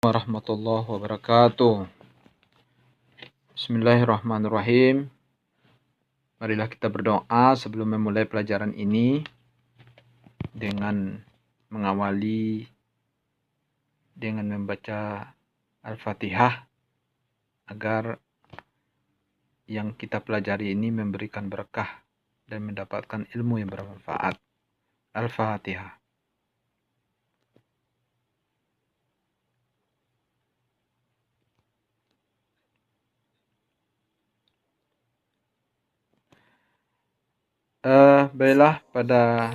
Warahmatullahi wabarakatuh. Bismillahirrahmanirrahim. Marilah kita berdoa sebelum memulai pelajaran ini dengan mengawali dengan membaca Al-Fatihah agar yang kita pelajari ini memberikan berkah dan mendapatkan ilmu yang bermanfaat. Al-Fatihah. Baiklah, pada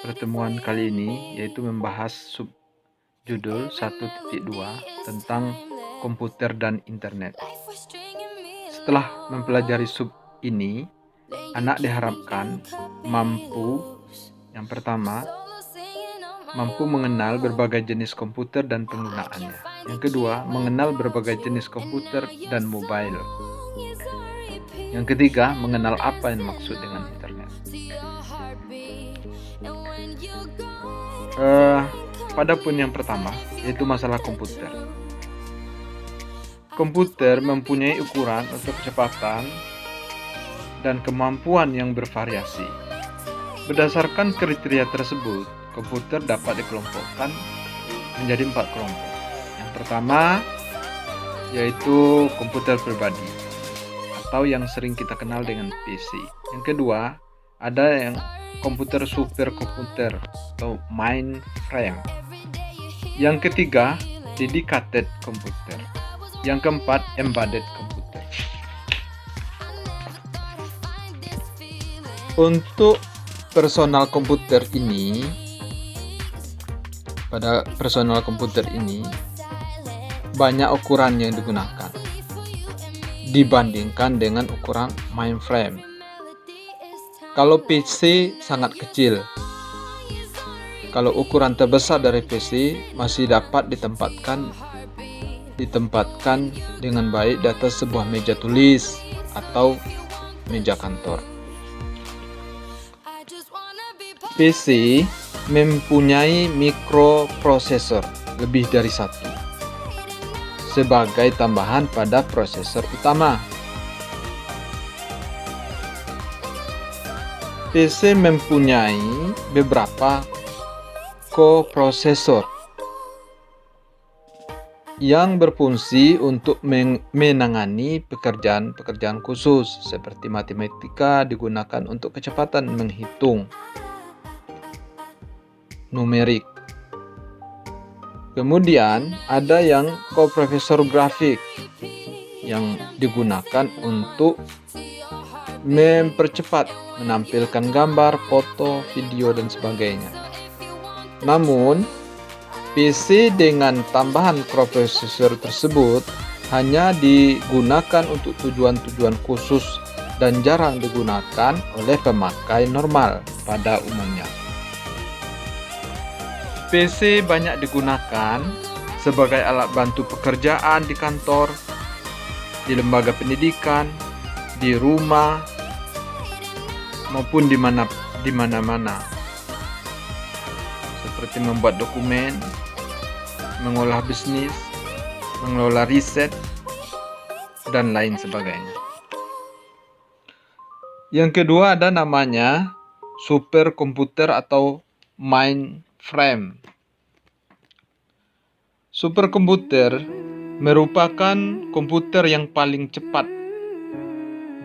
pertemuan kali ini yaitu membahas subjudul 1.2 tentang komputer dan internet. Setelah mempelajari sub ini, anak diharapkan yang pertama, mampu mengenal berbagai jenis komputer dan penggunaannya. Yang kedua, mengenal berbagai jenis komputer dan mobile. Yang ketiga, mengenal apa yang dimaksud dengan internet. Pada poin yang pertama, yaitu masalah komputer. Komputer mempunyai ukuran untuk kecepatan dan kemampuan yang bervariasi. Berdasarkan kriteria tersebut, komputer dapat dikelompokkan menjadi 4 kelompok. Yang pertama, yaitu komputer pribadi, atau yang sering kita kenal dengan PC. Yang kedua, ada yang komputer superkomputer atau mainframe. Yang ketiga, dedicated komputer. Yang keempat, embedded komputer. Untuk personal komputer ini, pada personal komputer ini banyak ukuran yang digunakan dibandingkan dengan ukuran mainframe. Kalau PC sangat kecil. Kalau ukuran terbesar dari PC masih dapat ditempatkan dengan baik di atas sebuah meja tulis atau meja kantor. PC mempunyai mikroprosesor lebih dari satu sebagai tambahan pada prosesor utama. PC mempunyai beberapa koprosesor yang berfungsi untuk menangani pekerjaan khusus seperti matematika digunakan untuk kecepatan menghitung numerik. Kemudian ada yang koprosesor grafik yang digunakan untuk mempercepat menampilkan gambar, foto, video, dan sebagainya. Namun, PC dengan tambahan koprosesor tersebut hanya digunakan untuk tujuan-tujuan khusus dan jarang digunakan oleh pemakai normal pada umumnya. PC banyak digunakan sebagai alat bantu pekerjaan di kantor, di lembaga pendidikan, di rumah, maupun di mana-mana. Seperti membuat dokumen, mengolah bisnis, mengelola riset, dan lain sebagainya. Yang kedua ada namanya superkomputer atau mainframe. Superkomputer merupakan komputer yang paling cepat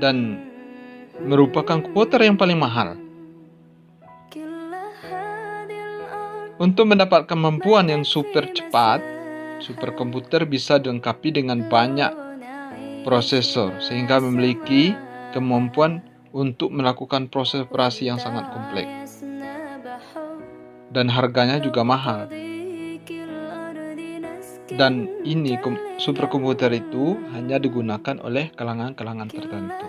dan merupakan komputer yang paling mahal. Untuk mendapatkan kemampuan yang super cepat, superkomputer bisa dilengkapi dengan banyak prosesor sehingga memiliki kemampuan untuk melakukan proses operasi yang sangat kompleks. Dan harganya juga mahal. Dan ini superkomputer itu hanya digunakan oleh kalangan-kalangan tertentu.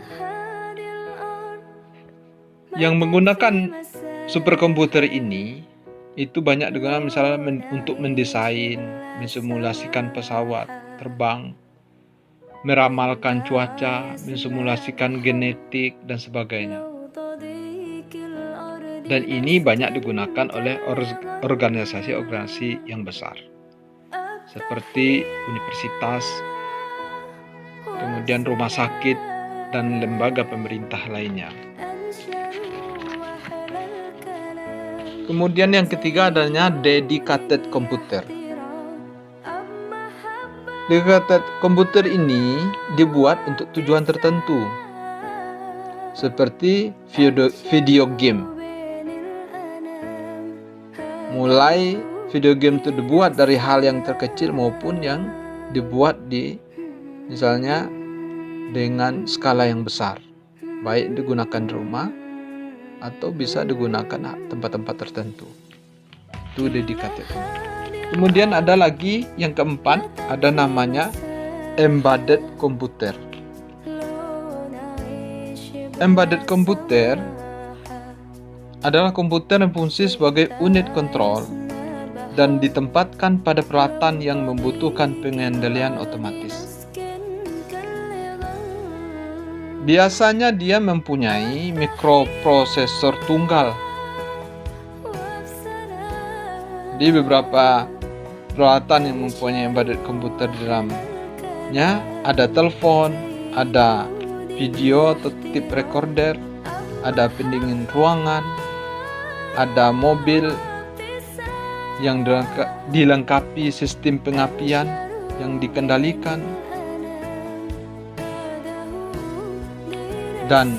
Yang menggunakan superkomputer ini itu banyak digunakan misalnya untuk mendesain, mensimulasikan pesawat terbang, meramalkan cuaca, mensimulasikan genetik, dan sebagainya. Dan ini banyak digunakan oleh organisasi yang besar. seperti universitas, kemudian rumah sakit, dan lembaga pemerintah lainnya. Kemudian yang ketiga adanya dedicated komputer. Dedicated komputer ini dibuat untuk tujuan tertentu, seperti video game. Mulai video game itu dibuat dari hal yang terkecil maupun yang dibuat di misalnya dengan skala yang besar, baik digunakan di rumah atau bisa digunakan tempat-tempat tertentu. Itu dedicated. Kemudian ada lagi yang keempat, ada namanya embedded computer. Embedded computer adalah komputer yang berfungsi sebagai unit kontrol dan ditempatkan pada peralatan yang membutuhkan pengendalian otomatis. Biasanya dia mempunyai mikroprosesor tunggal. Di beberapa peralatan yang mempunyai embedded komputer di dalamnya ada telepon, ada video atau tape recorder, ada pendingin ruangan, ada mobil yang dilengkapi sistem pengapian yang dikendalikan, dan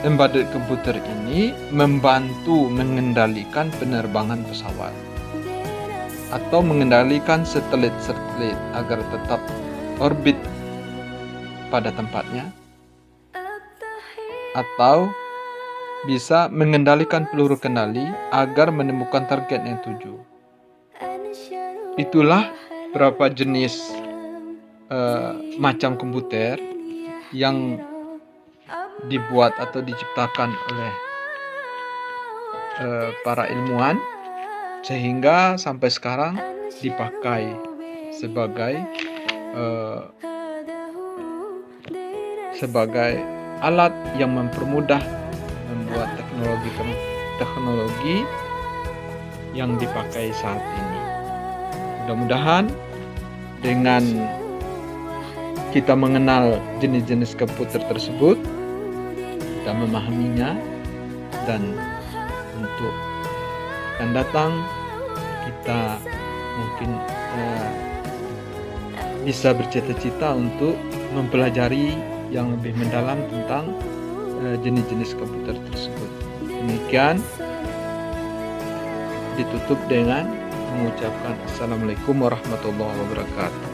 embedded komputer ini membantu mengendalikan penerbangan pesawat atau mengendalikan satelit-satelit agar tetap orbit pada tempatnya, atau bisa mengendalikan peluru kendali agar menemukan target yang tuju. Itulah beberapa jenis macam komputer yang dibuat atau diciptakan oleh para ilmuwan, sehingga sampai sekarang dipakai sebagai alat yang mempermudah membuat teknologi yang dipakai saat ini. Mudah-mudahan dengan kita mengenal jenis-jenis komputer tersebut, kita memahaminya, dan untuk akan datang kita mungkin bisa bercita-cita untuk mempelajari yang lebih mendalam tentang jenis-jenis komputer tersebut. Demikian, ditutup dengan mengucapkan Assalamualaikum warahmatullahi wabarakatuh.